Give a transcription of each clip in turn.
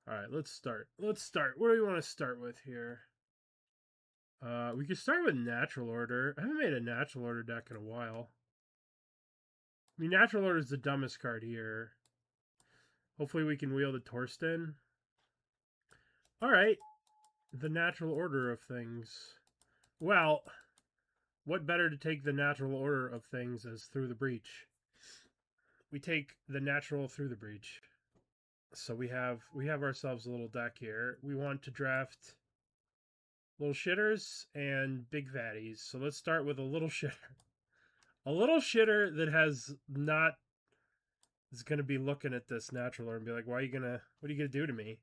All right, let's start. Let's start. What do we want to start with here? We could start with natural order. I haven't made a natural order deck in a while. I mean, natural order is the dumbest card here. Hopefully, we can wheel the Torsten. All right, the natural order of things. Well, what better to take the natural order of things as through the breach? We take the natural through the breach. So we have ourselves a little deck here. We want to draft little shitters and big fatties. So let's start with a little shitter. A little shitter that has not is gonna be looking at this natural order and be like, what are you gonna do to me?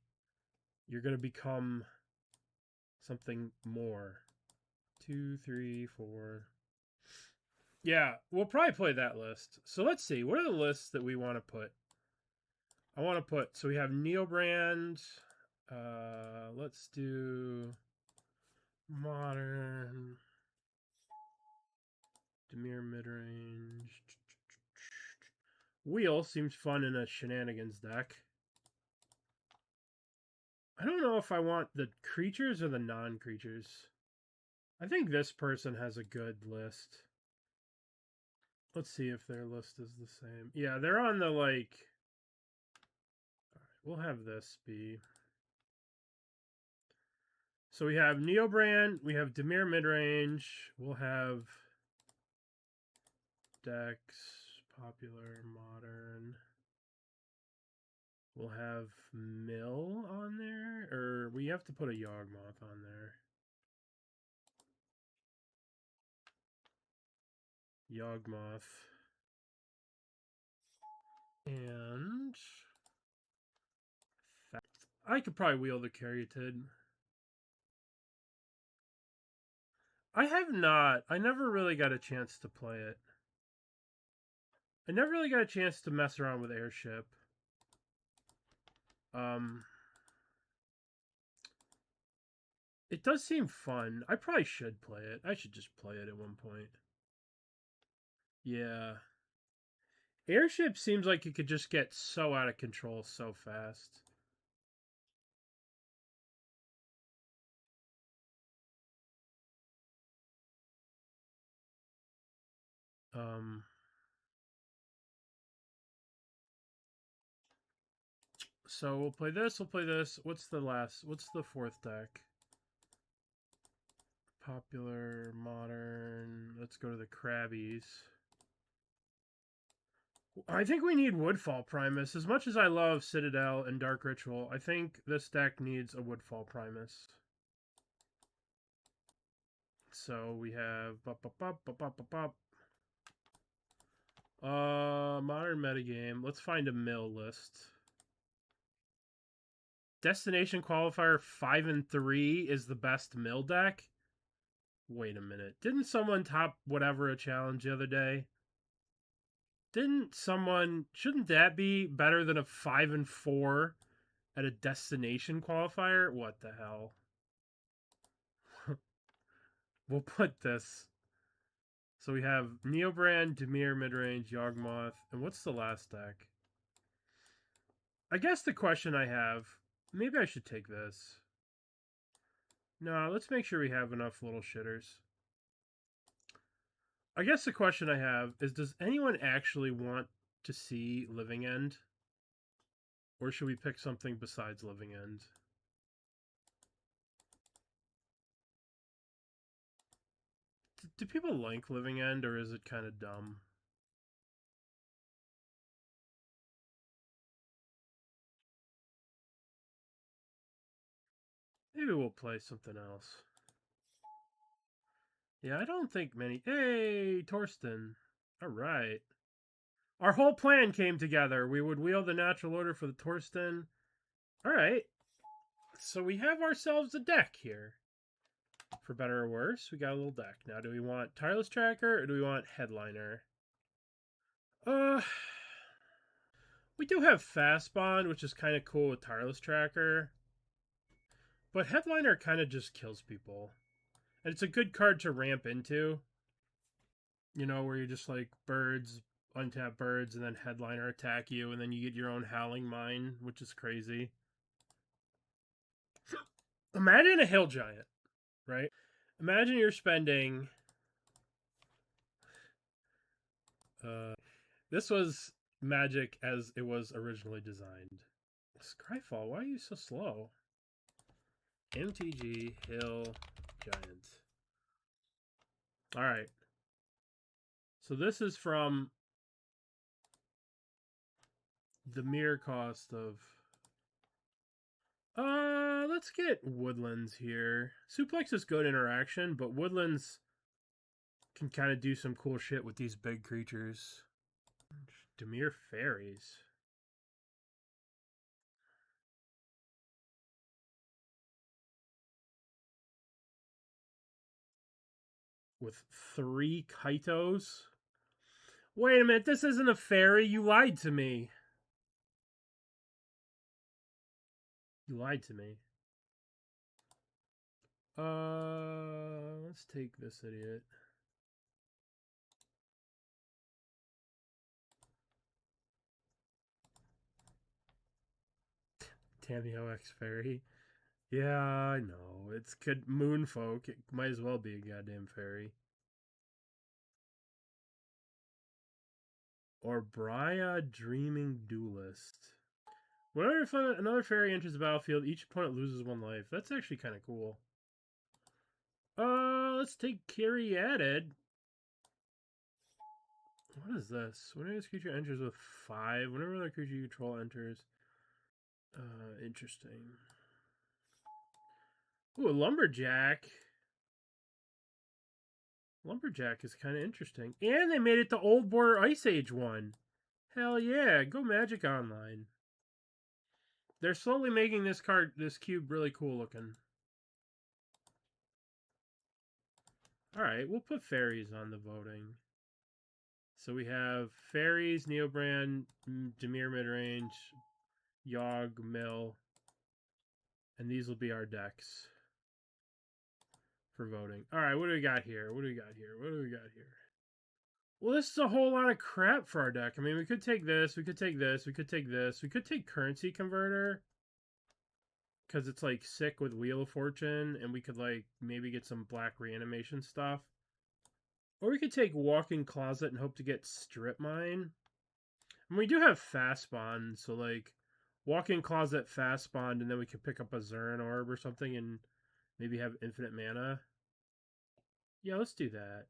You're gonna become something more. 2, 3, 4. Yeah, we'll probably play that list. So let's see. What are the lists that we want to put? I want to put, so we have Neobrand. Let's do Modern. Demir midrange. Wheel seems fun in a shenanigans deck. I don't know if I want the creatures or the non-creatures. I think this person has a good list. Let's see if their list is the same. Yeah, they're on the like... Alright, we'll have this be... So we have Neobrand, we have Demir midrange, we'll have Dex, Popular, Modern. We'll have Mill on there, or we have to put a Yawgmoth on there. Yawgmoth. And I could probably wheel the Caryatid. I have not. I never really got a chance to play it. I never really got a chance to mess around with Airship. It does seem fun. I probably should play it. I should just play it at one point. Yeah. Airship seems like it could just get so out of control so fast. So we'll play this, we'll play this. What's the fourth deck? Popular, modern. Let's go to the Krabbies. I think we need Woodfall Primus. As much as I love Citadel and Dark Ritual, I think this deck needs a Woodfall Primus. So we have modern metagame. Let's find a mill list. Destination Qualifier 5 and 3 is the best mill deck. Wait a minute. Didn't someone top whatever a challenge the other day? Shouldn't that be better than a 5 and 4 at a destination qualifier? What the hell? We'll put this. So we have Neobrand, Demir, Midrange, Yawgmoth, and what's the last deck? I guess the question I have, maybe I should take this. No, let's make sure we have enough little shitters. I guess the question I have is, does anyone actually want to see Living End? Or should we pick something besides Living End? Do people like Living End, or is it kind of dumb? Maybe we'll play something else. Yeah, I don't think many... Hey, Torsten. All right. Our whole plan came together. We would wheel the natural order for the Torsten. All right. So we have ourselves a deck here. For better or worse, we got a little deck. Now, do we want Tireless Tracker or do we want Headliner? We do have Fast Bond, which is kind of cool with Tireless Tracker. But Headliner kind of just kills people. And it's a good card to ramp into. You know, where you're just like birds, untap birds, and then Headliner attack you, and then you get your own Howling Mine, which is crazy. Imagine a hill giant, right? Imagine you're spending. This was Magic as it was originally designed. Skyfall, why are you so slow? MTG Hill Giant. All right. So this is from the mere cost of. Let's get Woodlands here. Suplex is good interaction, but Woodlands can kind of do some cool shit with these big creatures. Demir Fairies. With 3 Kaitos? Wait a minute, this isn't a fairy. You lied to me. You lied to me. Let's take this idiot. Tamio X Fairy. Yeah, I know. It's good Moonfolk. It might as well be a goddamn fairy. Or Brya Dreaming Duelist. Whenever another fairy enters the battlefield, each opponent loses 1 life. That's actually kind of cool. Let's take Kyriadid. What is this? Whenever this creature enters with 5, whenever another creature you control enters. Interesting. Ooh, a Lumberjack. Lumberjack is kind of interesting. And they made it the Old Border Ice Age one. Hell yeah, go Magic Online. They're slowly making this cube really cool looking. Alright, we'll put fairies on the voting. So we have fairies, Neobrand, Dimir midrange, Yogg, Mill, and these will be our decks for voting. Alright, what do we got here? What do we got here? What do we got here? Well, this is a whole lot of crap for our deck. I mean, we could take this, we could take this, we could take this, we could take Currency Converter. Because it's like sick with Wheel of Fortune, and we could like maybe get some black reanimation stuff. Or we could take Walk-in Closet and hope to get Strip Mine. And we do have Fast Spawn, so like Walk-in Closet, Fast Spawn, and then we could pick up a Zuran Orb or something and maybe have infinite mana. Yeah, let's do that.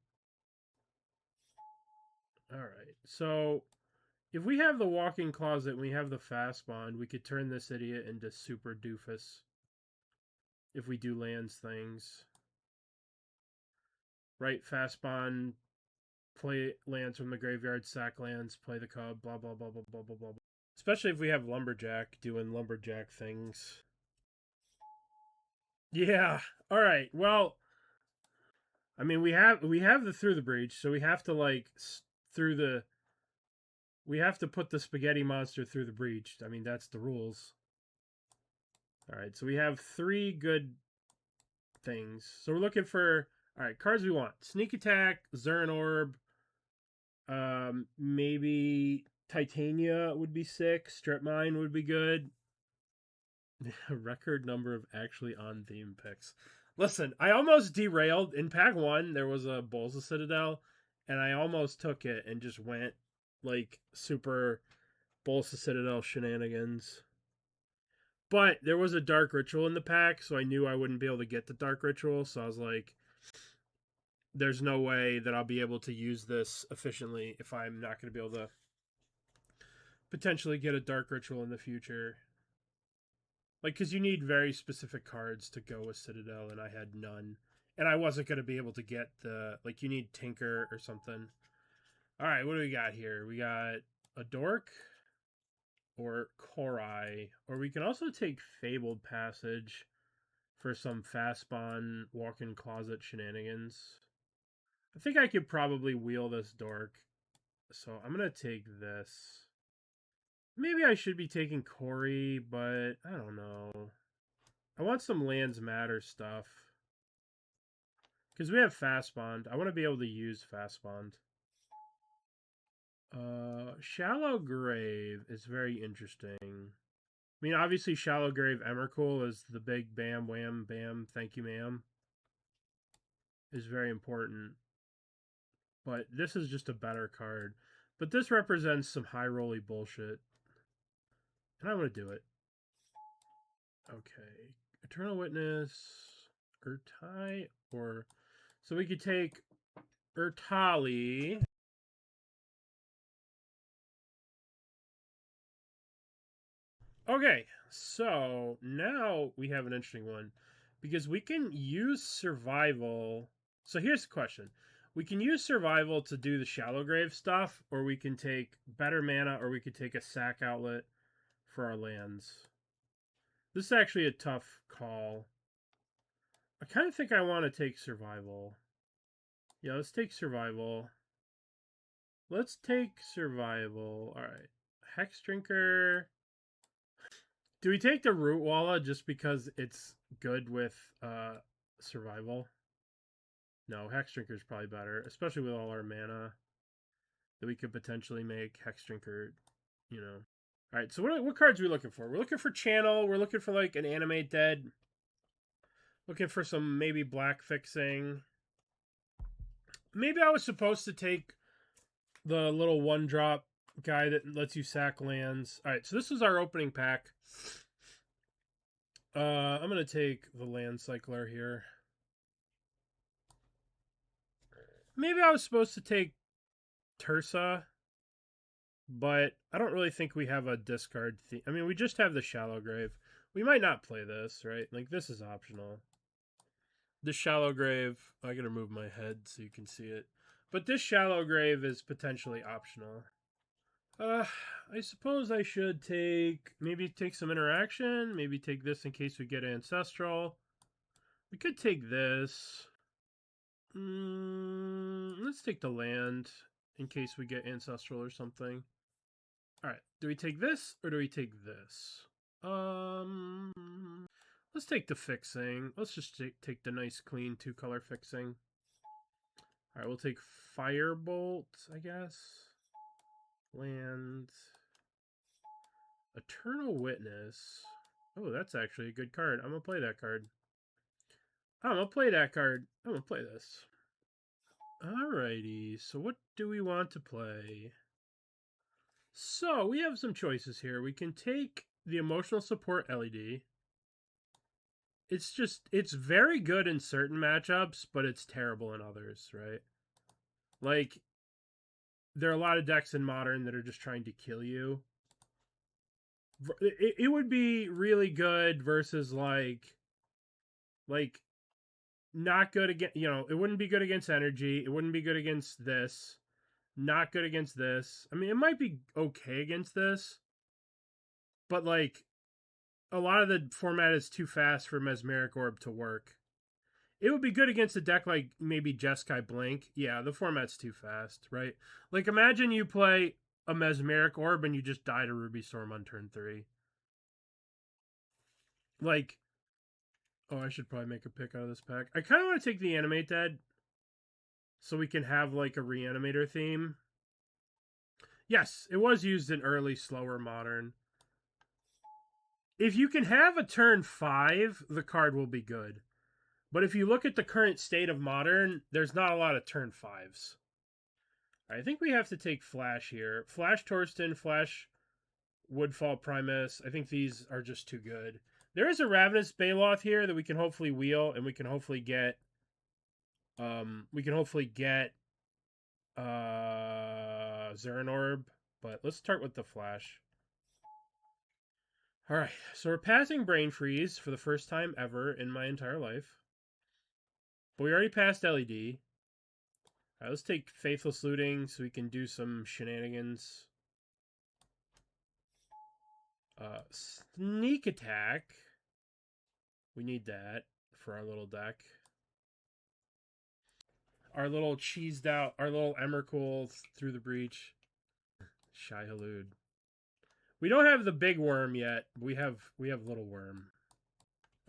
Alright, so if we have the Walk-in Closet and we have the Fast Spawn, we could turn this idiot into super doofus. If we do lands things. Right, Fast Spawn, play lands from the graveyard, sack lands, play the cub, blah, blah, blah, blah, blah, blah, blah. Especially if we have Lumberjack doing Lumberjack things. Yeah. All right. Well, I mean, we have the Through the Breach, so we have to like we have to put the spaghetti monster through the breach. I mean, that's the rules. All right. So we have 3 good things. So we're looking for all right, cards we want. Sneak Attack, Zuran Orb, maybe Titania would be sick. Strip Mine would be good. A record number of actually on theme picks. Listen, I almost derailed. In pack 1, there was a Bolsa Citadel, and I almost took it and just went like super Bolsa Citadel shenanigans. But there was a Dark Ritual in the pack, so I knew I wouldn't be able to get the Dark Ritual, so I was like, there's no way that I'll be able to use this efficiently if I'm not going to be able to potentially get a Dark Ritual in the future. Like, because you need very specific cards to go with Citadel, and I had none. And I wasn't going to be able to get the, like, you need Tinker or something. All right, what do we got here? We got a Dork or Korai. Or we can also take Fabled Passage for some fast spawn walk-in closet shenanigans. I think I could probably wheel this Dork. So I'm going to take this. Maybe I should be taking Corey, but I don't know. I want some Lands Matter stuff. Because we have Fast Bond. I want to be able to use Fast Bond. Shallow Grave is very interesting. mean, obviously, Shallow Grave Emrakul is the big bam, wham, bam, thank you, ma'am. Is very important. But this is just a better card. But this represents some high rolly bullshit. And I want to do it. Okay. Eternal Witness, Urtai, or... So we could take Urtali. Okay, so now we have an interesting one. Because we can use survival. So here's the question. We can use survival to do the shallow grave stuff, or we can take better mana, or we could take a sack outlet for our lands. This is actually a tough call. I kind of think I want to take survival. Yeah, let's take survival. Let's take survival. All right. Hex Drinker. Do we take the Root Walla just because it's good with survival? No, Hex Drinker is probably better, especially with all our mana that we could potentially make Hex Drinker, you know. All right, so what cards are we looking for? We're looking for Channel. We're looking for like an Animate Dead. Looking for some maybe black fixing. Maybe I was supposed to take the little 1-drop guy that lets you sack lands. All right, so this is our opening pack. I'm going to take the Land Cycler here. Maybe I was supposed to take Tursa, but I don't really think we have a discard theme. I mean, we just have the Shallow Grave. We might not play this, right? Like, this is optional. The Shallow Grave, I gotta move my head so you can see it. But this Shallow Grave is potentially optional. I suppose I should maybe take some interaction. Maybe take this in case we get Ancestral. We could take this. Let's take the land in case we get Ancestral or something. Alright, do we take this or do we take this? Let's take the fixing. Let's just take the nice clean 2-color fixing. Alright, we'll take Firebolt, I guess. Land. Eternal Witness. Oh, that's actually a good card. I'm going to play that card. I'm going to play that card. I'm going to play this. Alrighty, so what do we want to play? So, we have some choices here. We can take the Emotional Support LED. It's very good in certain matchups, but it's terrible in others, right? Like, there are a lot of decks in Modern that are just trying to kill you. It would be really good versus, like, not good against, it wouldn't be good against Energy. It wouldn't be good against this. Not good against this. I mean, it might be okay against this, but, like, a lot of the format is too fast for Mesmeric Orb to work. It would be good against a deck like maybe Jeskai Blink. Yeah, the format's too fast, right? Like, imagine you play a Mesmeric Orb and you just die to Ruby Storm on turn 3. Like, oh, I should probably make a pick out of this pack. I kind of want to take the Animate Dead so we can have, like, a Reanimator theme. Yes, it was used in early, slower Modern. If you can have a turn 5, the card will be good. But if you look at the current state of Modern, there's not a lot of turn 5s. I think we have to take Flash here. Flash Torsten, Flash Woodfall Primus. I think these are just too good. There is a Ravenous Baloth here that we can hopefully wheel, and we can hopefully get Zern Orb, but let's start with the Flash. Alright, so we're passing Brain Freeze for the first time ever in my entire life. But we already passed LED. Alright, let's take Faithless Looting so we can do some shenanigans. Sneak Attack. We need that for our little deck. Our little cheesed out, our little Emrakul through the breach. Shy Halud. We don't have the big worm yet. We have little worm.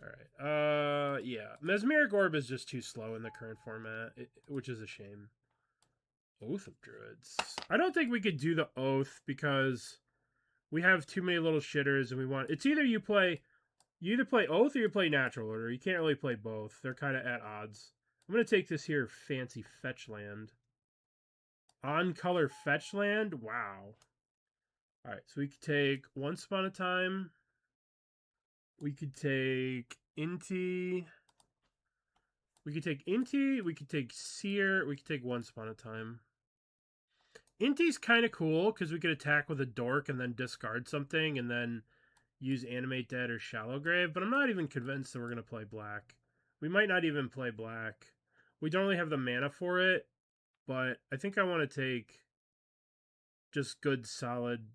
Alright. Yeah. Mesmeric Orb is just too slow in the current format, which is a shame. Oath of Druids. I don't think we could do the Oath because We have too many little shitters, and we want... It's either you either play Oath or you play Natural Order. You can't really play both. They're kind of at odds. I'm going to take this here fancy fetch land. On color fetch land? Wow. Alright, so we could take Once Upon a Time. We could take Inti. We could take Inti. We could take Seer. We could take Once Upon a Time. Inti's kind of cool because we could attack with a dork and then discard something and then use Animate Dead or Shallow Grave, but I'm not even convinced that we're going to play black. We might not even play black. We don't really have the mana for it, but I think I want to take just good, solid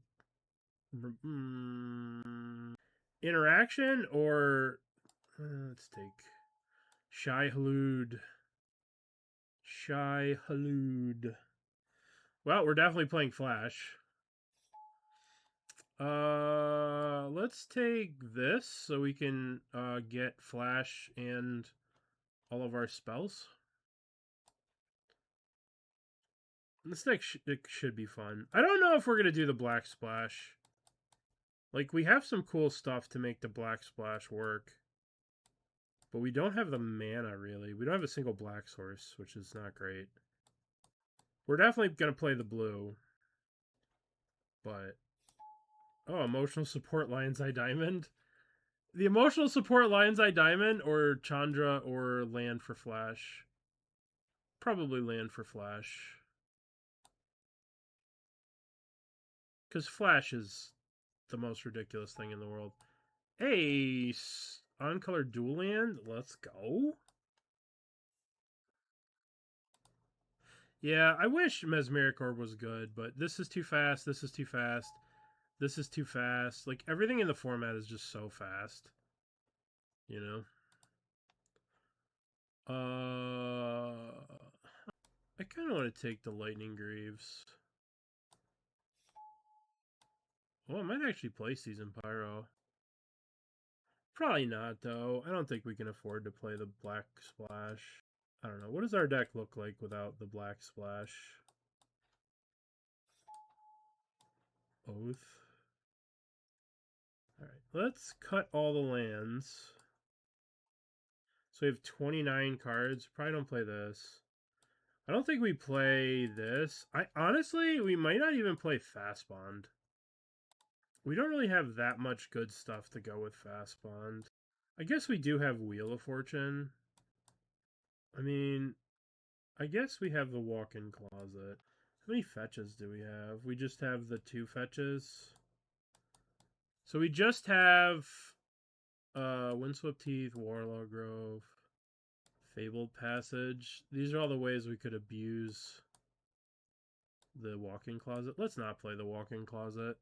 interaction, or let's take Shy Halud. Shy Halud. Well, we're definitely playing Flash. Let's take this so we can get Flash and all of our spells. This deck should be fun. I don't know if we're going to do the Black Splash. Like, we have some cool stuff to make the Black Splash work. But we don't have the mana, really. We don't have a single black source, which is not great. We're definitely going to play the blue. But... Oh, emotional support Lion's Eye Diamond. The emotional support Lion's Eye Diamond or Chandra or land for Flash. Probably land for Flash. Because Flash is the most ridiculous thing in the world. Hey, on-color dual land? Let's go. Yeah, I wish Mesmeric Orb was good, but this is too fast, this is too fast. This is too fast. Like, everything in the format is just so fast. You know? I kind of want to take the Lightning Greaves. Oh, I might actually play Season Pyro. Probably not, though. I don't think we can afford to play the Black Splash. I don't know. What does our deck look like without the Black Splash? Oath. Alright, let's cut all the lands. So we have 29 cards. Probably don't play this. I don't think we play this. Honestly, we might not even play Fast Bond. We don't really have that much good stuff to go with Fast Bond. I guess we do have Wheel of Fortune. I mean, I guess we have the Walk-in Closet. How many fetches do we have? We just have the 2 fetches. So we just have Windswept Teeth, Warlaw Grove, Fabled Passage. These are all the ways we could abuse the Walk-in Closet. Let's not play the Walk-in Closet.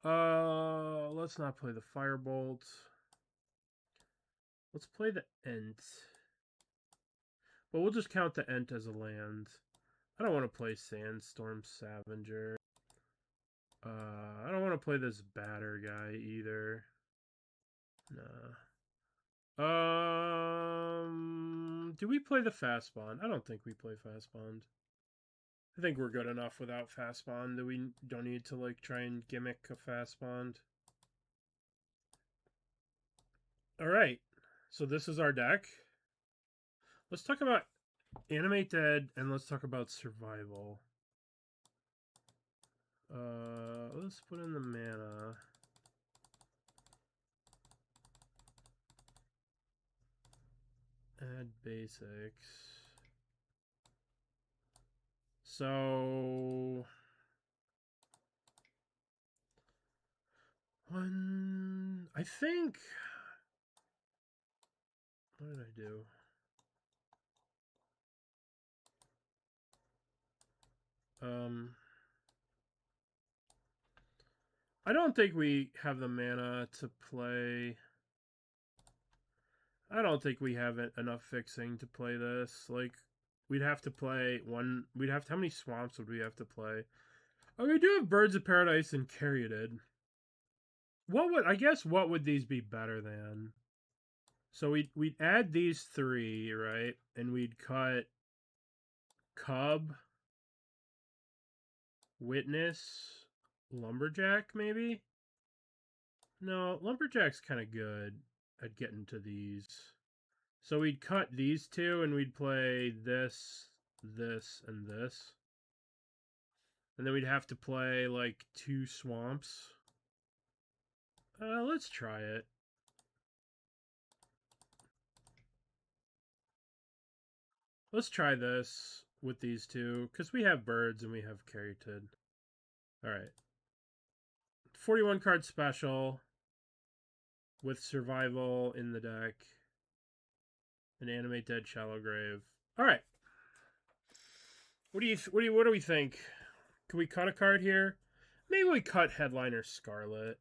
Let's not play the Firebolt. Let's play the Ent. But we'll just count the Ent as a land. I don't want to play Sandstorm Scavenger. I don't want to play this Batter guy either. Nah. Do we play the Fast Bond? I don't think we play Fast Bond. I think we're good enough without Fast Bond that we don't need to, like, try and gimmick a Fast Bond. Alright. So this is our deck. Let's talk about Animate Dead, and let's talk about Survival. Let's put in the mana. Add basics. So... I think... What did I do? I don't think we have the mana to play... I don't think we have enough fixing to play this. Like, we'd have to play one... We'd have to... How many swamps would we have to play? Oh, we do have Birds of Paradise and Caryatid. I guess what would these be better than? So we'd add these 3, right? And we'd cut Cub, Witness, Lumberjack, maybe? No, Lumberjack's kind of good at getting to these. So we'd cut these two and we'd play this, this, and this. And then we'd have to play like 2 swamps. Let's try it. Let's try this with these two, because we have birds and we have Caryatid. Alright. 41 card special with survival in the deck. And animate dead shallow grave. Alright. What do we think? Can we cut a card here? Maybe we cut Headliner Scarlet.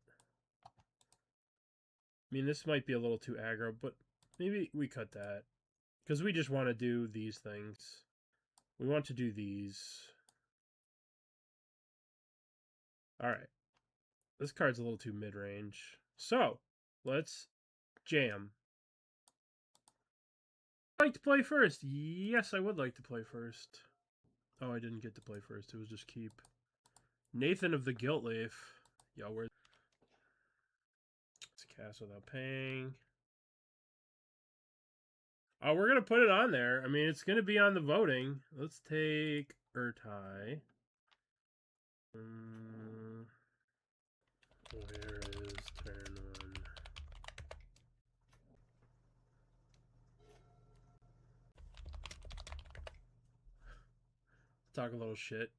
I mean, this might be a little too aggro, but maybe we cut that. Because we just want to do these things. We want to do these. Alright. This card's a little too mid-range. So, let's jam. I'd like to play first. Yes, I would like to play first. Oh, I didn't get to play first. It was just keep. Nathan of the Guilt Leaf. Yo, where's... Let's cast without paying. Oh, we're going to put it on there. I mean, it's going to be on the voting. Let's take Urtai. Where is turn 1? Talk a little shit.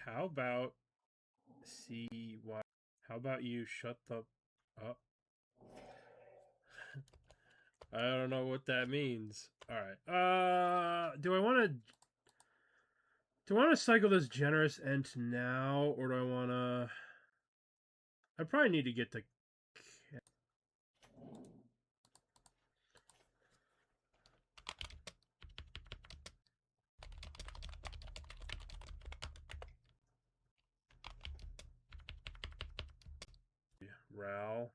How about CY? How about you shut the up? I don't know what that means. All right. Do I want to cycle this Generous Ent now, or do I want to? I probably need to get the. Ral.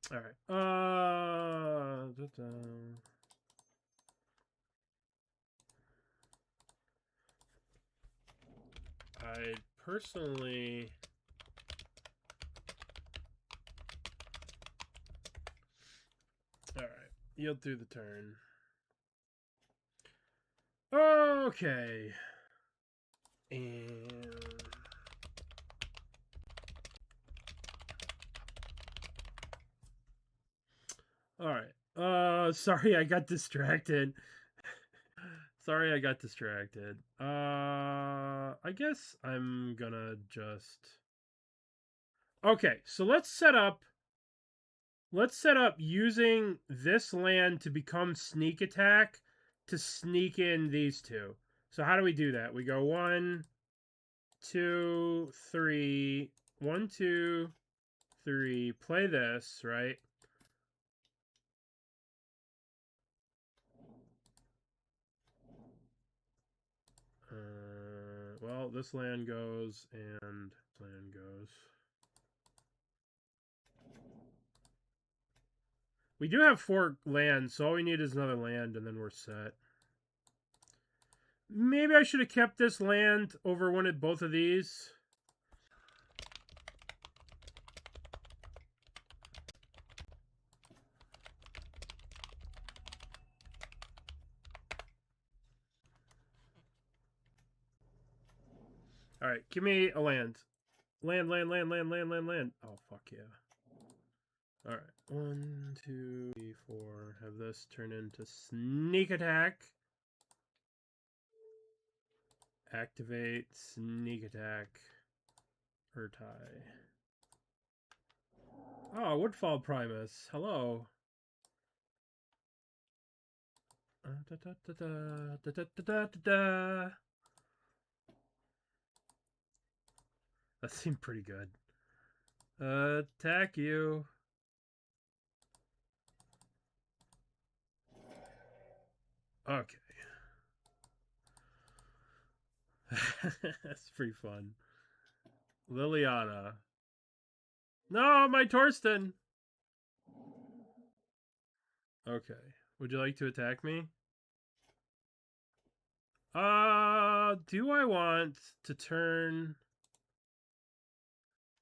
All right. I personally. All right. Yield through the turn. Okay. And all right. Sorry, I got distracted. Sorry, I got distracted. I guess I'm gonna just. Okay, so let's set up using this land to become sneak attack to sneak in these two. So how do we do that? We go 1, 2, 3. 1, 2, 3. Play this, right? Well, this land goes and land goes. We do have 4 lands, so all we need is another land, and then we're set. Maybe I should have kept this land over one of both of these. All right, give me a land. Land. Oh, fuck yeah. All right. 1, 2, 3, 4. Have this turn into sneak attack. Activate sneak attack. Urtai. Oh, Woodfall Primus. Hello. That seemed pretty good. Attack you. Okay. That's pretty fun. Liliana. No, my Torsten. Okay. Would you like to attack me? Do I want to turn...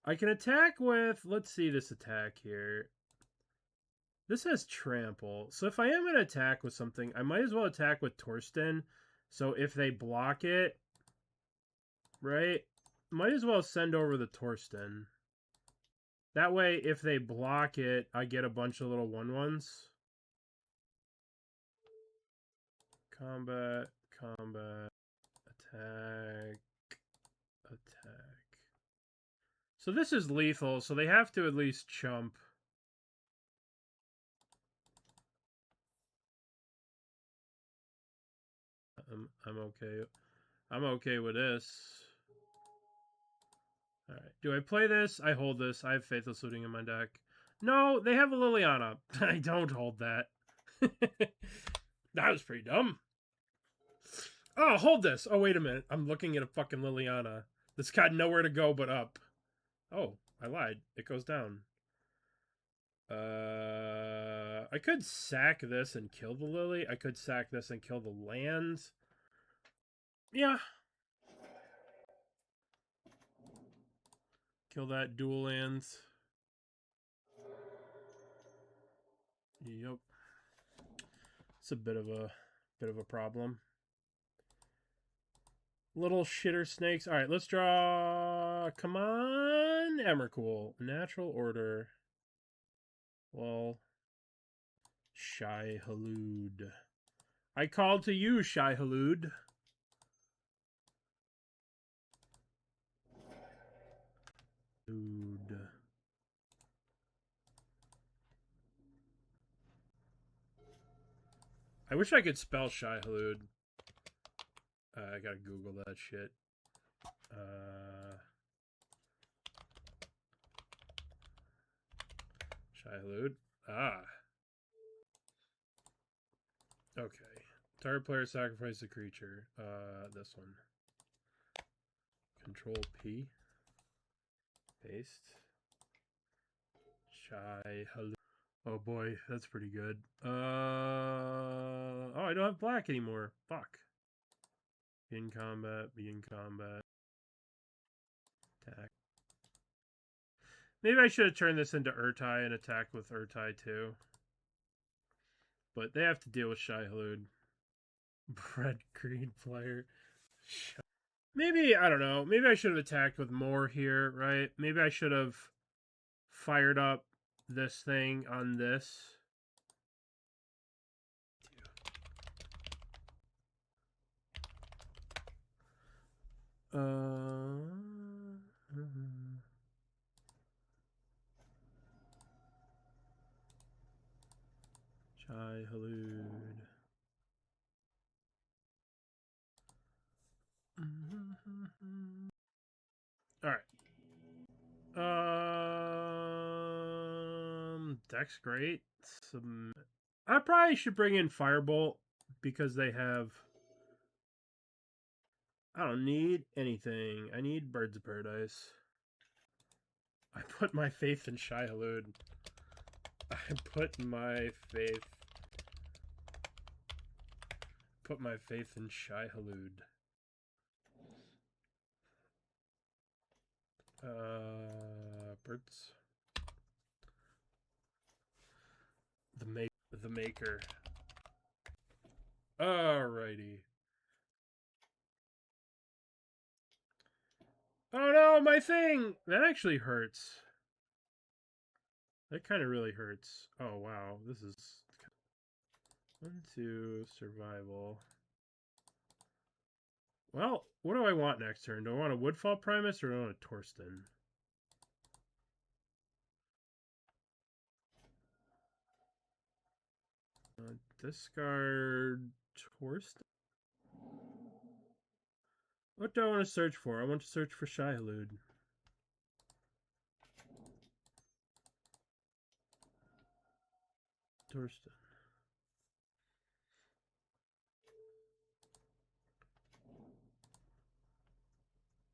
I can attack with... Let's see this attack here. This has trample. So if I am going to attack with something, I might as well attack with Torsten. So if they block it, right? Might as well send over the Torsten. That way, if they block it, I get a bunch of little 1/1s. Combat, combat, attack, attack. So this is lethal, so they have to at least chump. I'm okay. I'm okay with this. Alright. Do I play this? I hold this. I have Faithless Looting in my deck. No, they have a Liliana. I don't hold that. That was pretty dumb. Oh, hold this. Oh, wait a minute. I'm looking at a fucking Liliana. That's got nowhere to go but up. Oh, I lied. It goes down. I could sack this and kill the Lily. I could sack this and kill the lands. Yeah. Kill that dual lands. Yep. It's a bit of a problem. Little shitter snakes. All right, let's draw. Come on, Emrakul. Natural order. Well, Shai Halud. I call to you, Shai Halud. Dude. I wish I could spell Shai Halud. I gotta Google that shit. Shai Halud. Ah. Okay. Target player sacrifice a creature. This one. Control P. Paste. Shai Halud. Oh boy, that's pretty good. Oh, I don't have black anymore. Fuck. Be in combat. Attack. Maybe I should have turned this into Urtai and attacked with Urtai too. But they have to deal with Shai Halud. Red green player. Maybe, I don't know. Maybe I should have attacked with more here, right? Maybe I should have fired up this thing on this. Shai Halud. All right. Deck's great. I probably should bring in Firebolt because they have. I don't need anything. I need Birds of Paradise. I put my faith in Shai Halud. I put my faith. Put my faith in Shai Halud. Birds. The maker. Alrighty. Oh no, my thing! That actually hurts. That kind of really hurts. Oh wow, this is 1, 2 survival. Well, what do I want next turn? Do I want a Woodfall Primus or do I want a Torsten? Discard Torsten? What do I want to search for? I want to search for Shai Halud. Torsten.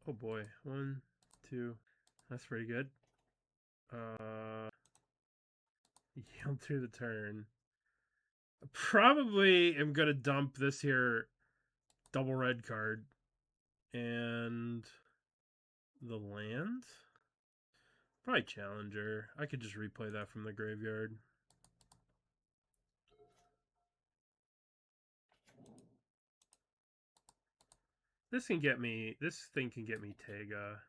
Oh boy. 1, 2. That's pretty good. Yield through the turn. Probably am gonna dump this here double red card and the land. Probably Challenger. I could just replay that from the graveyard. This thing can get me Tega.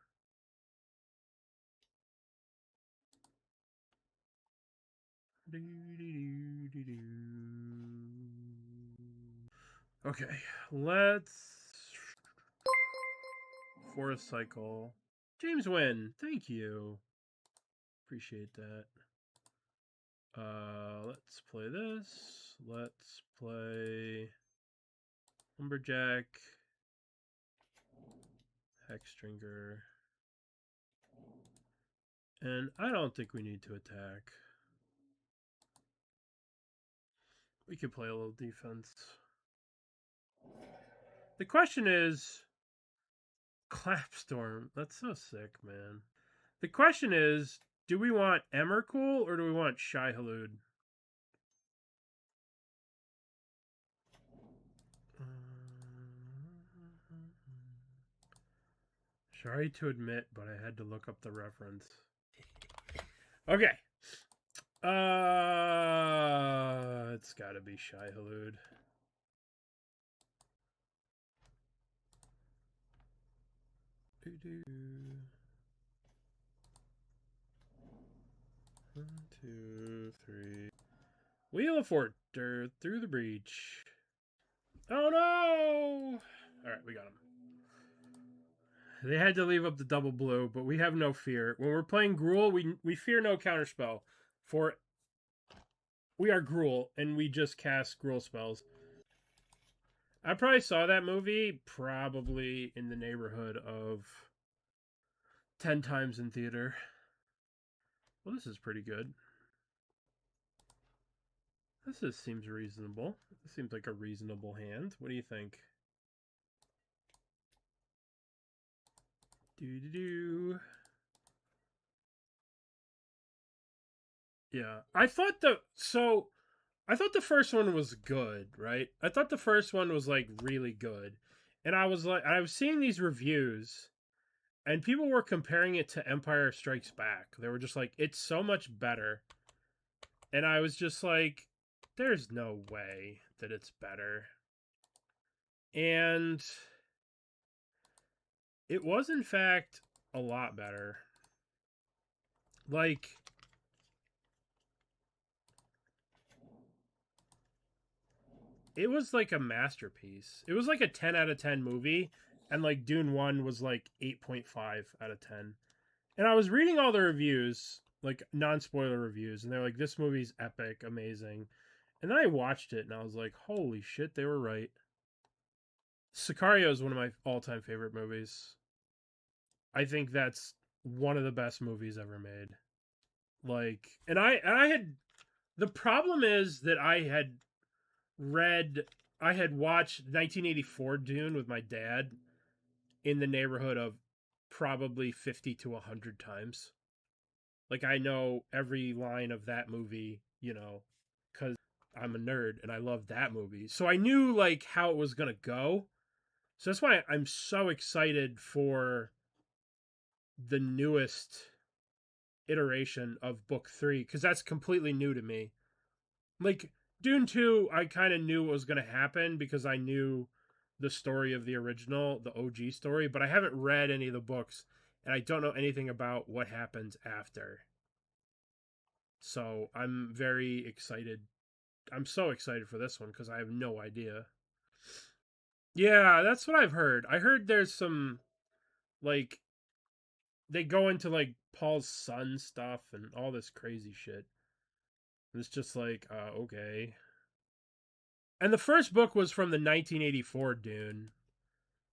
Okay, let's Forest Cycle. James Wynn, thank you. Appreciate that. Let's play this. Let's play Lumberjack, Hexstringer. And I don't think we need to attack. We could play a little defense. The question is, Clapstorm. That's so sick, man. The question is, do we want Emrakul or do we want Shai-Hulud? Sorry to admit, but I had to look up the reference. Okay. It's gotta be Shai-Hulud. One, two, three. Wheel of Fortune through the breach. Oh no! Alright, we got him. They had to leave up the double blue, but we have no fear. When we're playing Gruul, we fear no counterspell. For we are Gruul, and we just cast Gruul spells. I probably saw that movie probably in the neighborhood of 10 times in theater. Well, this is pretty good. This seems reasonable. This seems like a reasonable hand. What do you think? Do. Yeah, I thought the first one was good, right? I thought the first one was like really good. And I was seeing these reviews and people were comparing it to Empire Strikes Back. They were just like, it's so much better. And I was just like, there's no way that it's better. And it was, in fact, a lot better. Like, it was like a masterpiece. It was like a 10 out of 10 movie. And like Dune 1 was like 8.5 out of 10. And I was reading all the reviews, like non-spoiler reviews, and they're like, this movie's epic, amazing. And then I watched it and I was like, holy shit, they were right. Sicario is one of my all-time favorite movies. I think that's one of the best movies ever made. Like, and I had, the problem is that I had watched 1984 Dune with my dad in the neighborhood of probably 50 to 100 times. Like, I know every line of that movie, you know, because I'm a nerd and I love that movie. So I knew, like, how it was going to go. So that's why I'm so excited for the newest iteration of book 3, because that's completely new to me. Like, Dune 2, I kind of knew what was going to happen because I knew the story of the original, the OG story, but I haven't read any of the books, and I don't know anything about what happens after. So I'm very excited. I'm so excited for this one because I have no idea. Yeah, that's what I've heard. I heard there's some, like, they go into, like, Paul's son stuff and all this crazy shit. It's just like, okay. And the first book was from the 1984 Dune.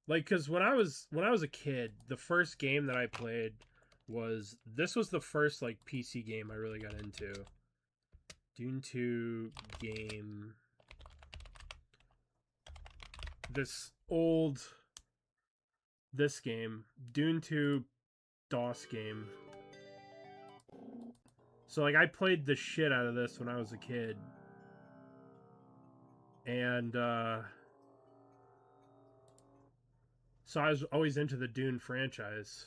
Like, because when I was a kid, the first game that I played was the first like PC game I really got into. Dune 2 game. This game, Dune 2 DOS game. So like I played the shit out of this when I was a kid. And so I was always into the Dune franchise.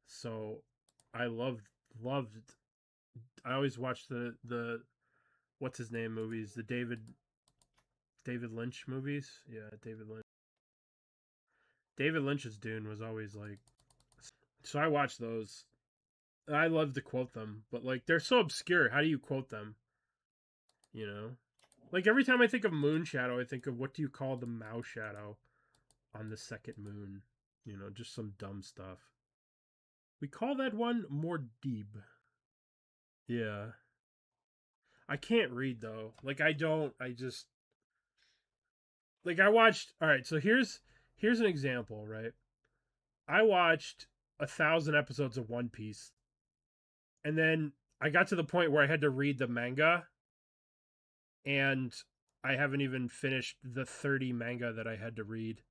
So I loved I always watched the what's his name movies, the David Lynch movies. Yeah, David Lynch. David Lynch's Dune was always like, so I watched those. I love to quote them, but like they're so obscure. How do you quote them? You know? Like every time I think of moon shadow, I think of what do you call the mouse shadow on the second moon? You know, just some dumb stuff. We call that one more deep. Yeah. I can't read though. Like I don't. I just like I watched. All right, so here's an example. Right, I watched 1,000 episodes of One Piece, and then I got to the point where I had to read the manga, and I haven't even finished the 30 manga that I had to read.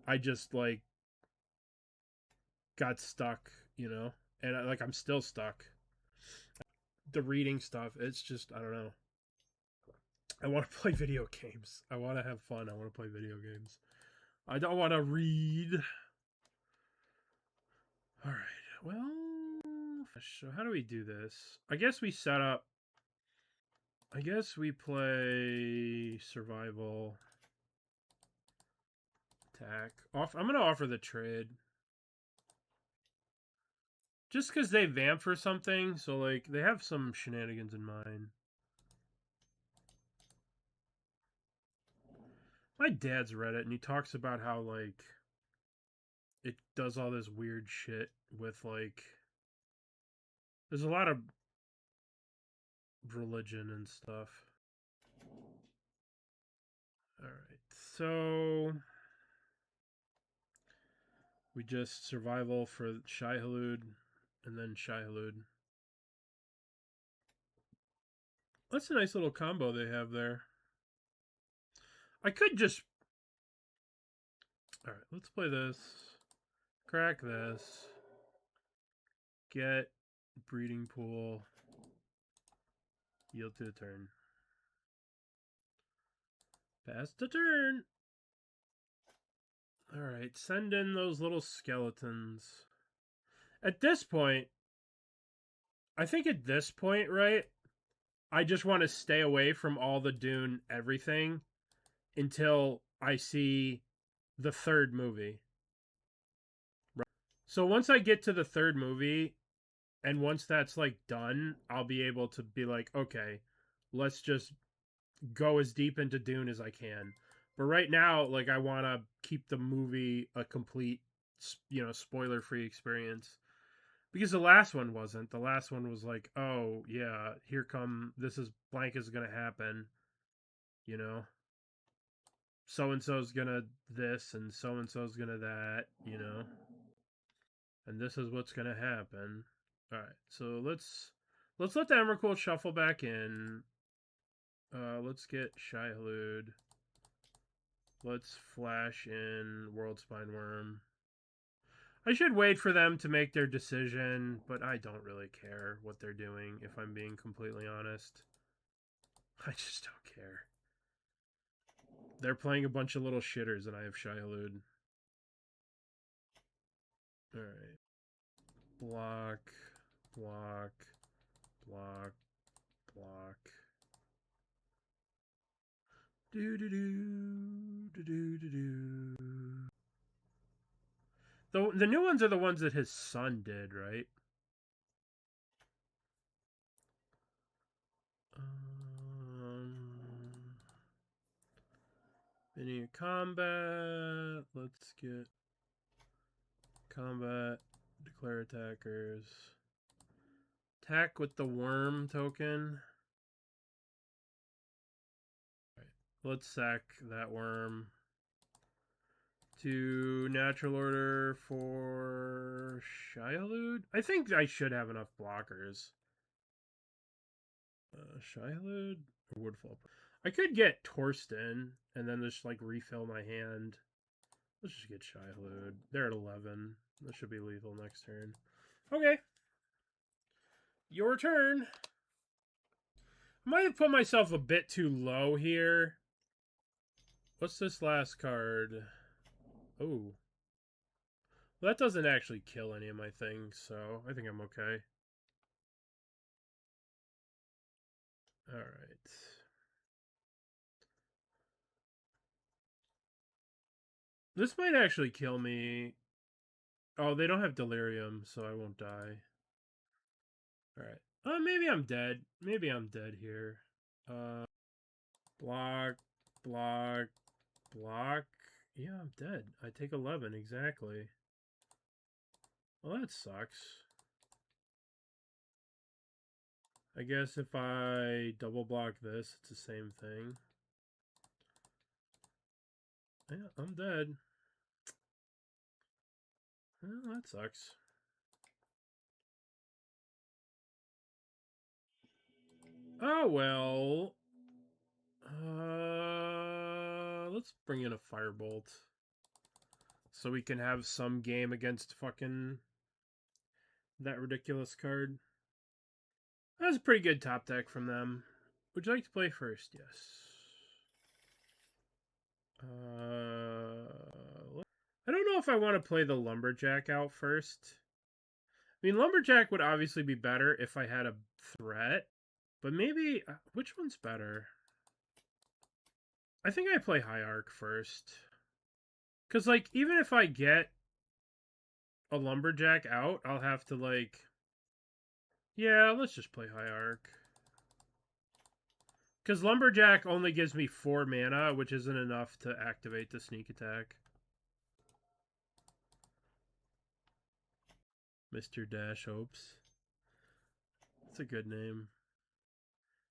I just like got stuck, you know, and like I'm still stuck. The reading stuff, it's just I don't know. I want to play video games. I want to have fun. I want to play video games. I don't want to read. All right. Well, so how do we do this? I guess we set up. I guess we play survival, attack. I'm gonna offer the trade. Just because they vamp for something, so like they have some shenanigans in mind. My dad's read it and he talks about how like it does all this weird shit with like there's a lot of religion and stuff. Alright, so we just survival for Shai Halud and then Shai Halud. That's a nice little combo they have there. I could just. Alright, let's play this. Crack this. Get breeding pool. Yield to the turn. Pass the turn. Alright, send in those little skeletons. At this point, I think at this point, right, I just want to stay away from all the Dune everything until I see the third movie. So once I get to the third movie, and once that's like done, I'll be able to be like, okay, let's just go as deep into Dune as I can. But right now, like I want to keep the movie a complete, spoiler-free experience. Because the last one wasn't. The last one was like, oh yeah, this is blank is gonna happen, you know. So and so's gonna this and so is gonna that, you know. And this is what's gonna happen. Alright, so let's let the Emrakul shuffle back in. Let's get Shai Halud. Let's flash in World Spine Worm. I should wait for them to make their decision, but I don't really care what they're doing, if I'm being completely honest. I just don't care. They're playing a bunch of little shitters, and I have Shai Halud. Alright. Block, block, block, block. Do do do do do do do. The new ones are the ones that his son did, right? Any combat. Let's get combat. Declare attackers. Attack with the worm token. Right. Let's sack that worm. To natural order for Shai Halud. I think I should have enough blockers. Shai Halud or Woodfall. I could get Torsten and then just like refill my hand. Let's just get Shai Halud. They're at 11. That should be lethal next turn. Okay. Your turn. I might have put myself a bit too low here. What's this last card? Oh. Well, that doesn't actually kill any of my things, so I think I'm okay. Alright. This might actually kill me. Oh, they don't have delirium, so I won't die. Alright. Oh, maybe I'm dead. Maybe I'm dead here. Block, block, block. Yeah, I'm dead. I take 11, exactly. Well, that sucks. I guess if I double block this, it's the same thing. Yeah, I'm dead. Well, that sucks. Oh, well. Let's bring in a Firebolt. So we can have some game against fucking that ridiculous card. That was a pretty good top deck from them. Would you like to play first? Yes. I don't know if I want to play the Lumberjack out first. I mean, Lumberjack would obviously be better if I had a threat. But maybe... which one's better? I think I play Hierarch first. Because, like, even if I get a Lumberjack out, I'll have to, like... Yeah, let's just play Hierarch. Because Lumberjack only gives me 4 mana, which isn't enough to activate the sneak attack. Mr. Dash Hopes. That's a good name.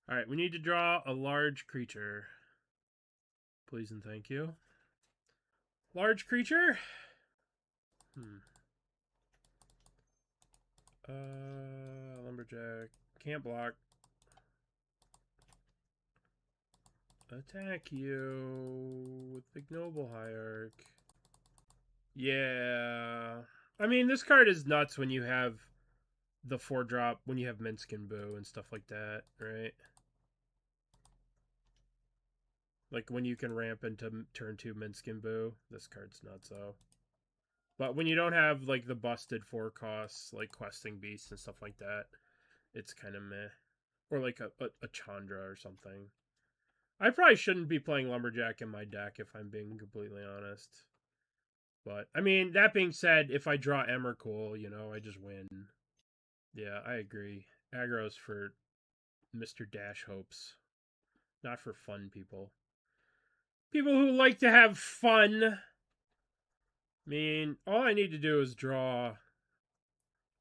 Alright, we need to draw a large creature. Please and thank you. Large creature? Lumberjack. Can't block. Attack you with Ignoble Hierarch. Yeah. I mean, this card is nuts when you have the 4-drop, when you have Minskin Boo and stuff like that, right? Like when you can ramp into turn 2 Minskin Boo, this card's nuts, so. But when you don't have like the busted 4 costs, like Questing Beast and stuff like that, it's kind of meh. Or like a Chandra or something. I probably shouldn't be playing Lumberjack in my deck if I'm being completely honest. But, I mean, that being said, if I draw Emrakul, you know, I just win. Yeah, I agree. Aggro's for Mr. Dash Hopes. Not for fun people. People who like to have fun. I mean, all I need to do is draw.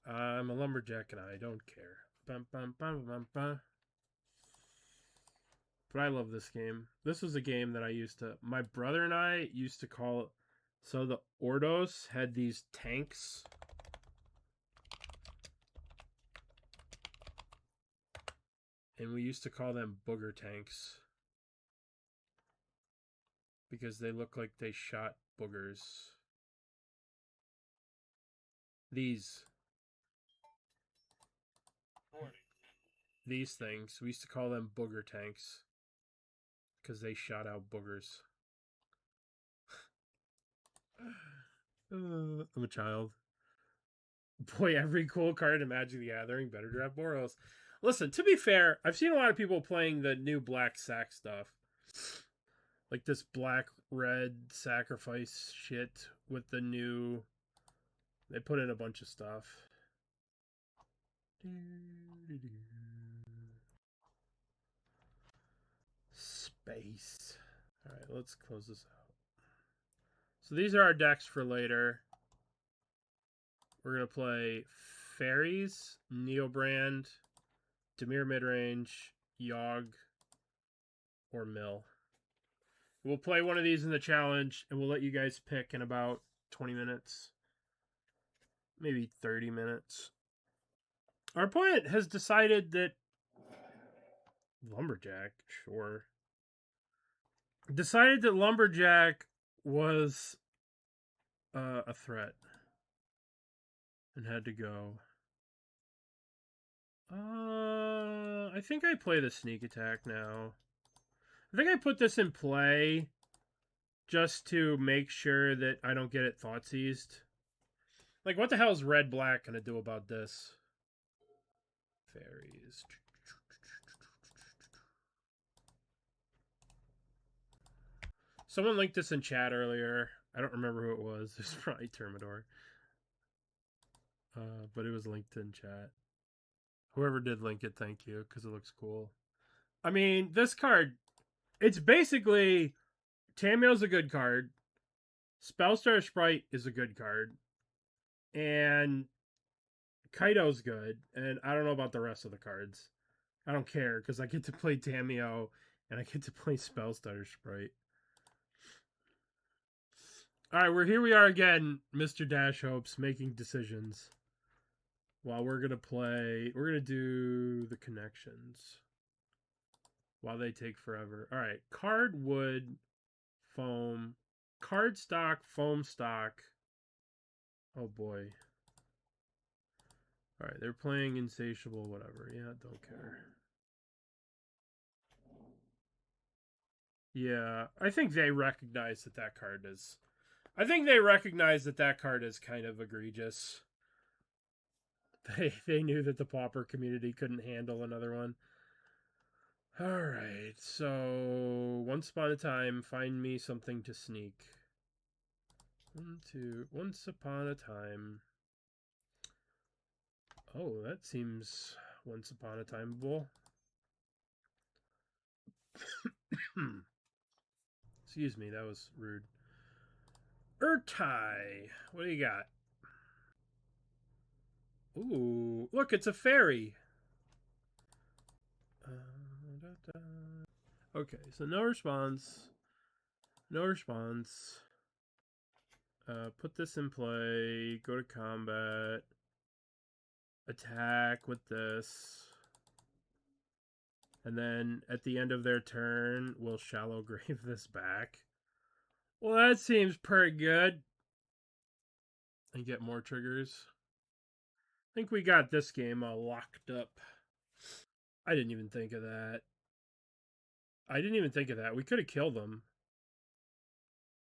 I'm a Lumberjack and I don't care. Bum, bum, bum, bum, bum. But I love this game. This was a game that I used to... My brother and I used to call it... So the Ordos had these tanks. And we used to call them booger tanks. Because they look like they shot boogers. These things, we used to call them booger tanks. Because they shot out boogers. I'm a child. Boy, every cool card in Magic the Gathering better draft Boros. Listen, to be fair, I've seen a lot of people playing the new black sack stuff. Like this black-red sacrifice shit with the new... They put in a bunch of stuff. Space. Alright, let's close this out. So these are our decks for later. We're going to play Fairies, Neobrand, Dimir Midrange, Yogg, or Mill. We'll play one of these in the challenge, and we'll let you guys pick in about 20 minutes. Maybe 30 minutes. Our opponent has decided that... Lumberjack, sure. Decided that Lumberjack was a threat. And had to go. I think I play the sneak attack now. I think I put this in play just to make sure that I don't get it thought seized. Like, what the hell is red black gonna do about this? Fairies. Someone linked this in chat earlier. I don't remember who it was. It's probably Termidor. But it was linked in chat. Whoever did link it, thank you, because it looks cool. I mean, this card, it's basically Tamiyo's a good card. Spellstar Sprite is a good card. And Kaido's good. And I don't know about the rest of the cards. I don't care, because I get to play Tamiyo and I get to play Spellstar Sprite. Alright, here we are again, Mr. Dash Hopes, making decisions. While we're going to do the connections. While they take forever. Alright, card, wood, foam, card stock, foam stock. Oh boy. Alright, they're playing Insatiable, whatever. Yeah, don't care. Yeah, I think they recognize that card is... I think they recognize that card is kind of egregious. They knew that the Pauper community couldn't handle another one. Alright, so... Once upon a time, find me something to sneak. Once upon a time... Oh, that seems once upon a timeable. Excuse me, that was rude. Urtai, what do you got? Ooh, look, it's a fairy. Okay, so no response. No response. Put this in play. Go to combat. Attack with this. And then at the end of their turn, we'll shallow grave this back. Well, that seems pretty good. And get more triggers. I think we got this game all locked up. I didn't even think of that. We could have killed them.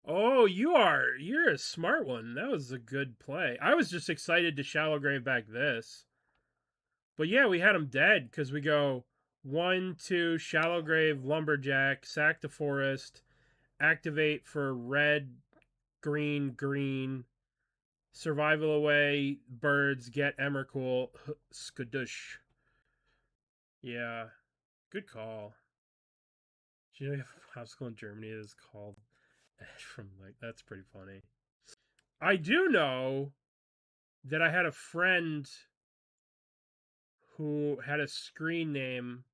Oh, you're a smart one. That was a good play. I was just excited to shallow grave back this. But yeah, we had him dead because we go 1, 2, shallow grave, lumberjack, sack the forest, activate for red, green, green, survival away, birds, get Emrakul, skadoosh. Yeah, good call. Do you know, you have a popsicle in Germany that is called from like, that's pretty funny. I do know that I had a friend who had a screen name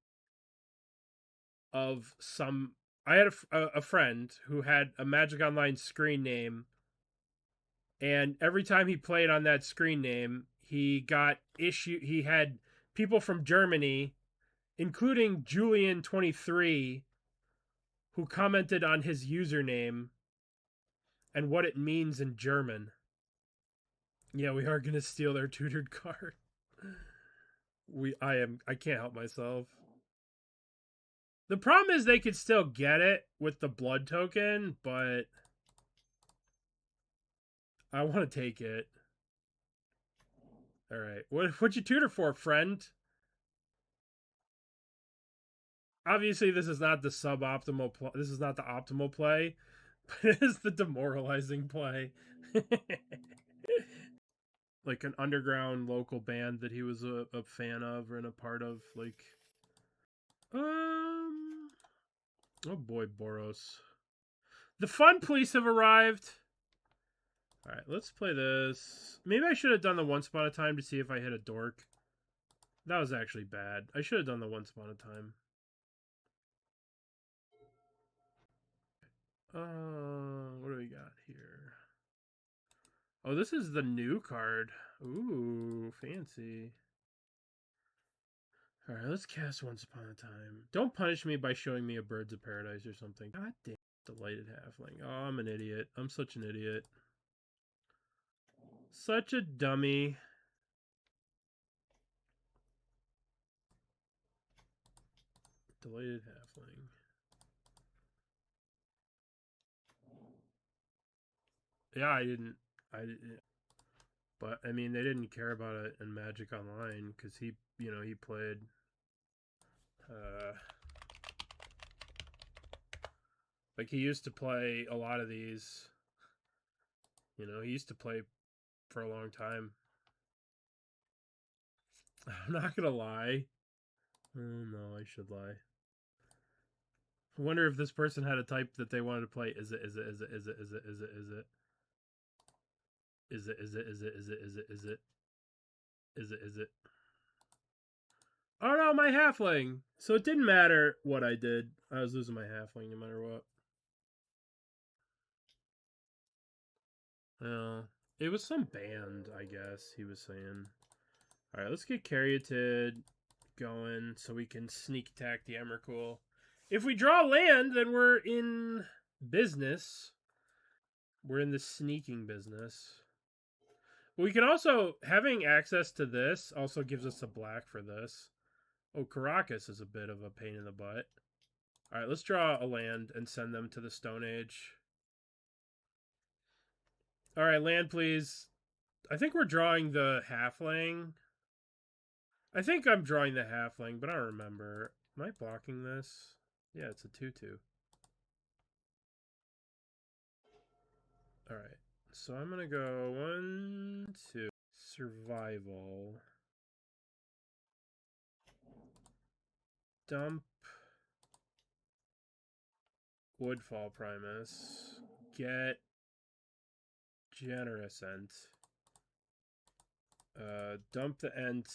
of some. I had a friend who had a Magic Online screen name, and every time he played on that screen name, he got issue. He had people from Germany, including Julian23, who commented on his username and what it means in German. Yeah, we are gonna steal their tutored card. I can't help myself. The problem is they could still get it with the blood token, but I want to take it. All right, what'd you tutor for, friend? Obviously, this is not the suboptimal play. This is not the optimal play, but it is the demoralizing play. Like an underground local band that he was a fan of and a part of, like. Oh boy, Boros. The fun police have arrived. Alright, let's play this. Maybe I should have done the Once Upon a Time to see if I hit a dork. That was actually bad. I should have done the Once Upon a Time. What do we got here? Oh, this is the new card. Ooh, fancy. Alright, let's cast Once Upon a Time. Don't punish me by showing me a Birds of Paradise or something. God damn, delighted halfling. Oh, I'm an idiot. I'm such an idiot. Such a dummy. Deleted halfling. Yeah, I didn't. But I mean, they didn't care about it in Magic Online because he played. Like he used to play a lot of these. He used to play for a long time. I'm not gonna lie. Oh no, I should lie. I wonder if this person had a type that they wanted to play. Is it? Oh no, my halfling. So it didn't matter what I did. I was losing my halfling no matter what. Well, it was some band, I guess he was saying. Alright, let's get Caryatid going so we can sneak attack the Emrakul. If we draw land, then we're in business. We're in the sneaking business. We can also, having access to this also gives us a black for this. Oh, Caracas is a bit of a pain in the butt. Alright, let's draw a land and send them to the Stone Age. Alright, land please. I think we're drawing the halfling. I think I'm drawing the halfling, but I don't remember. Am I blocking this? Yeah, it's a 2/2. Alright, so I'm gonna go 1, 2. Survival. Dump. Woodfall Primus. Get Generous Ent. Dump the Ent.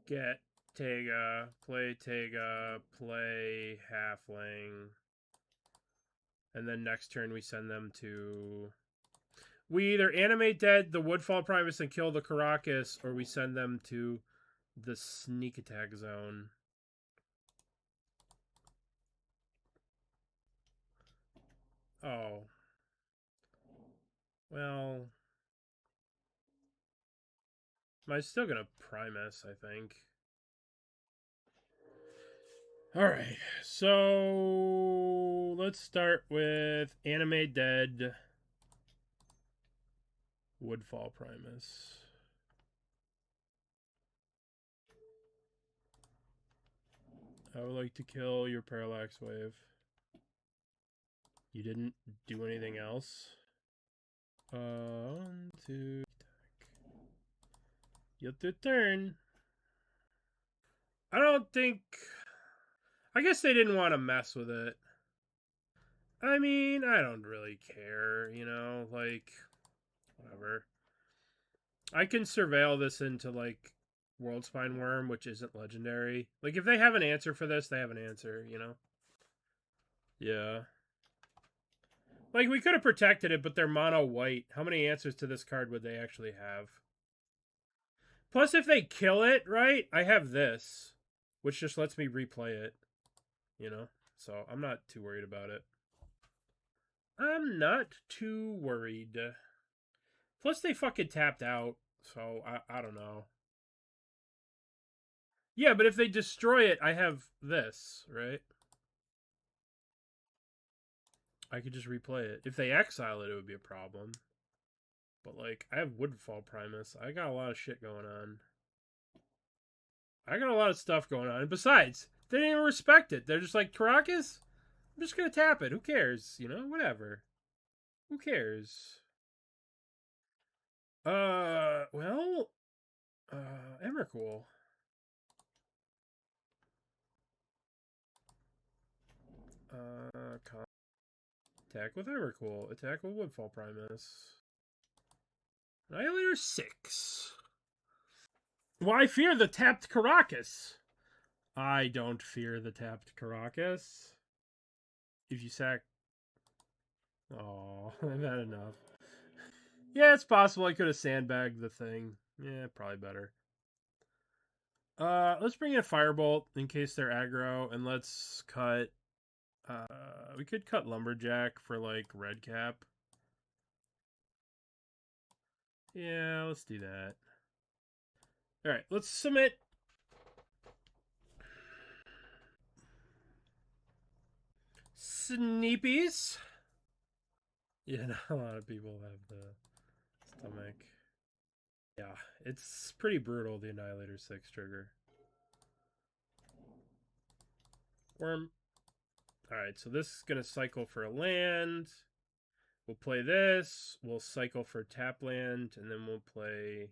Get Tega. Play Tega. Play Halfling. And then next turn we send them to... We either animate dead the Woodfall Primus and kill the Caracas, or we send them to the sneak attack zone. Oh. Well... I'm still gonna Primus, I think. Alright, so let's start with Animate Dead Woodfall Primus. I would like to kill your Parallax Wave. You didn't do anything else? 1, 2, attack. Your turn. I don't think... I guess they didn't want to mess with it. I mean, I don't really care, like, whatever. I can surveil this into, like, Worldspine Worm, which isn't legendary. Like, if they have an answer for this, they have an answer, Yeah. Like, we could have protected it, but they're mono white. How many answers to this card would they actually have? Plus, if they kill it, right, I have this, which just lets me replay it, So, I'm not too worried about it. I'm not too worried. Plus, they fucking tapped out, so I don't know. Yeah, but if they destroy it, I have this, right? I could just replay it. If they exile it, it would be a problem. But, like, I have Woodfall Primus. I got a lot of shit going on. I got a lot of stuff going on. And besides, they didn't even respect it. They're just like, Caracas? I'm just gonna tap it. Who cares? Whatever. Who cares? Well, Emrakul. Attack with Emrakul. Attack with Woodfall Primus. Annihilator 6. Well, I fear the tapped Caracas. I don't fear the tapped Caracas. If you sack... Oh, I've had enough. Yeah, it's possible I could have sandbagged the thing. Yeah, probably better. Let's bring in a Firebolt in case they're aggro, and let's cut... we could cut Lumberjack for, like, red cap. Yeah, let's do that. Alright, let's submit. Sneepies. Yeah, not a lot of people have the stomach. Yeah, it's pretty brutal, the Annihilator 6 trigger. Worm. Alright, so this is going to cycle for a land. We'll play this. We'll cycle for tap land, and then we'll play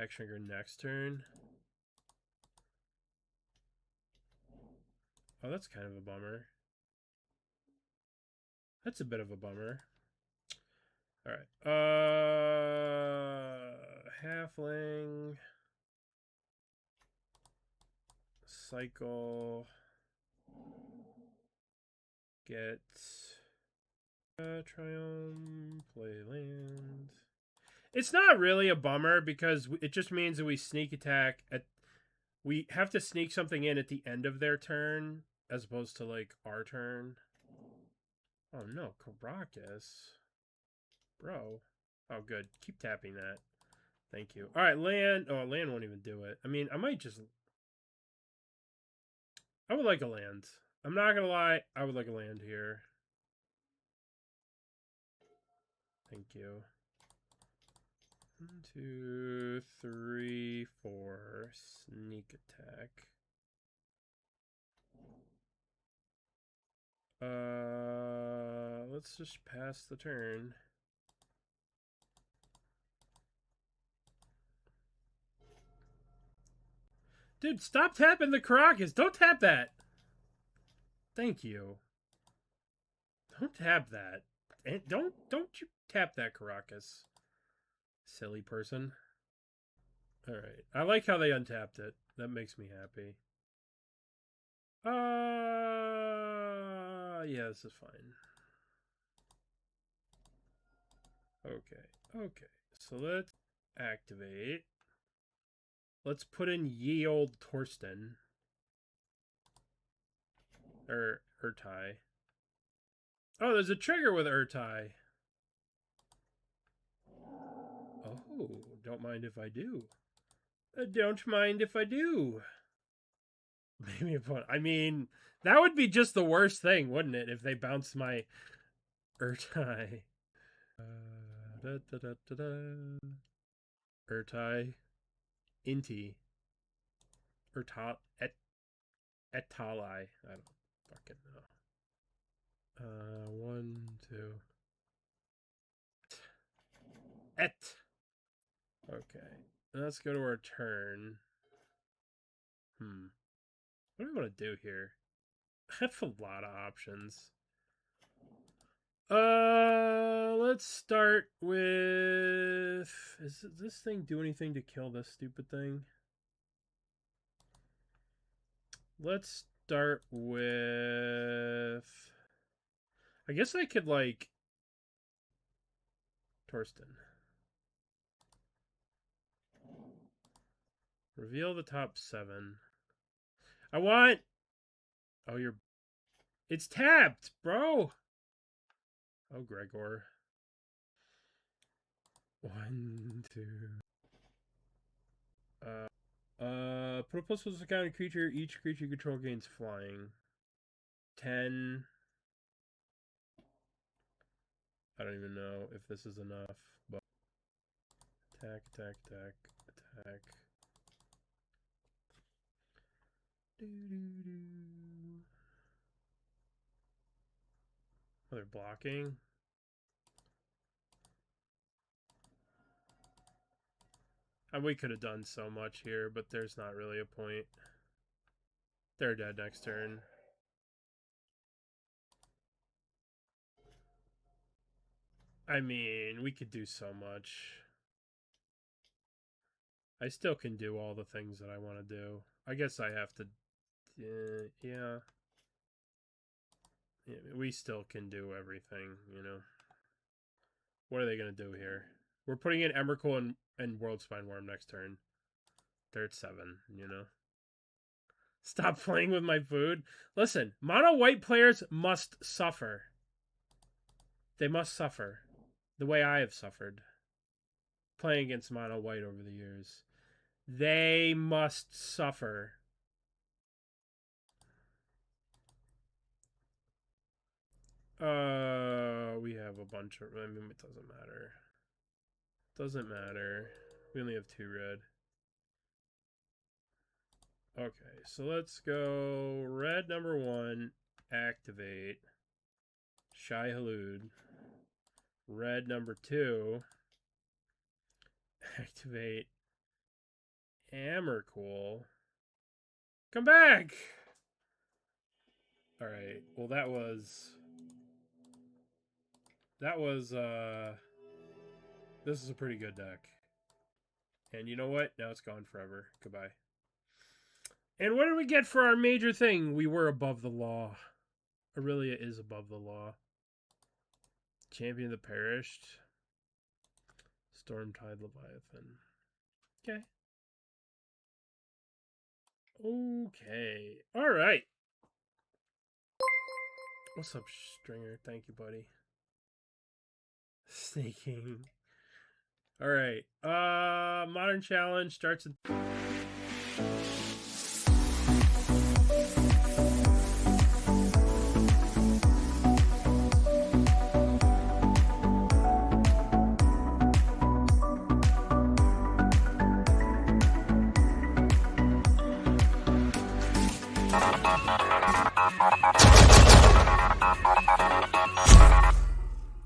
Hexdrinker next turn. Oh, that's kind of a bummer. That's a bit of a bummer. Alright. Halfling. Cycle. Get. Triumph. Play land. It's not really a bummer because it just means that we sneak attack at. We have to sneak something in at the end of their turn as opposed to like our turn. Oh no, Caracas. Bro. Oh good. Keep tapping that. Thank you. Alright, land. Oh, land won't even do it. I mean, I might just. I would like a land. I'm not gonna lie, I would like a land here. Thank you. 1, 2, 3, 4. Sneak attack. Let's just pass the turn. Dude, stop tapping the Caracas. Don't tap that. Thank you. Don't tap that. And don't you tap that Caracas. Silly person. Alright. I like how they untapped it. That makes me happy. Yeah, this is fine. Okay. So let's activate. Let's put in ye old Torsten. Or Urtai. Oh, there's a trigger with Urtai. Oh, don't mind if I do. Don't mind if I do. Maybe upon. I mean, that would be just the worst thing, wouldn't it? If they bounced my Urtai. Urtai. Inti. Urtal. Etalai. I don't fucking know. 1, 2. Et. Okay. Let's go to our turn. What do we want to do here? I have a lot of options. Let's start with. Does this thing do anything to kill this stupid thing? Let's start with. I guess I could like. Torsten. Reveal the top 7. I want. Oh, you're. It's tapped, bro. Oh, Gregor. 1, 2. Put a plus plus counter creature. Each creature you control gains flying. 10. I don't even know if this is enough, but attack. Oh, they're blocking. We could have done so much here, but there's not really a point. They're dead next turn. I mean, we could do so much. I still can do all the things that I want to do. I guess I have to... yeah. We still can do everything, you know. What are they going to do here? We're putting in Emrakul and World Spineworm next turn. They're at 7, you know. Stop playing with my food. Listen, mono white players must suffer. They must suffer. The way I have suffered. Playing against mono white over the years. They must suffer. We have a bunch of. I mean, it doesn't matter. Doesn't matter. We only have 2 red. Okay, so let's go red number 1. Activate. Shai Halud. Red number 2. Activate. Amercool. Come back! Alright, well that was... This is a pretty good deck. And you know what? Now it's gone forever. Goodbye. And what did we get for our major thing? We were above the law. Aurelia is above the law. Champion of the Perished. Stormtide Leviathan. Okay. Okay. Alright. What's up, Stringer? Thank you, buddy. Snaking. Alright. Modern Challenge starts at...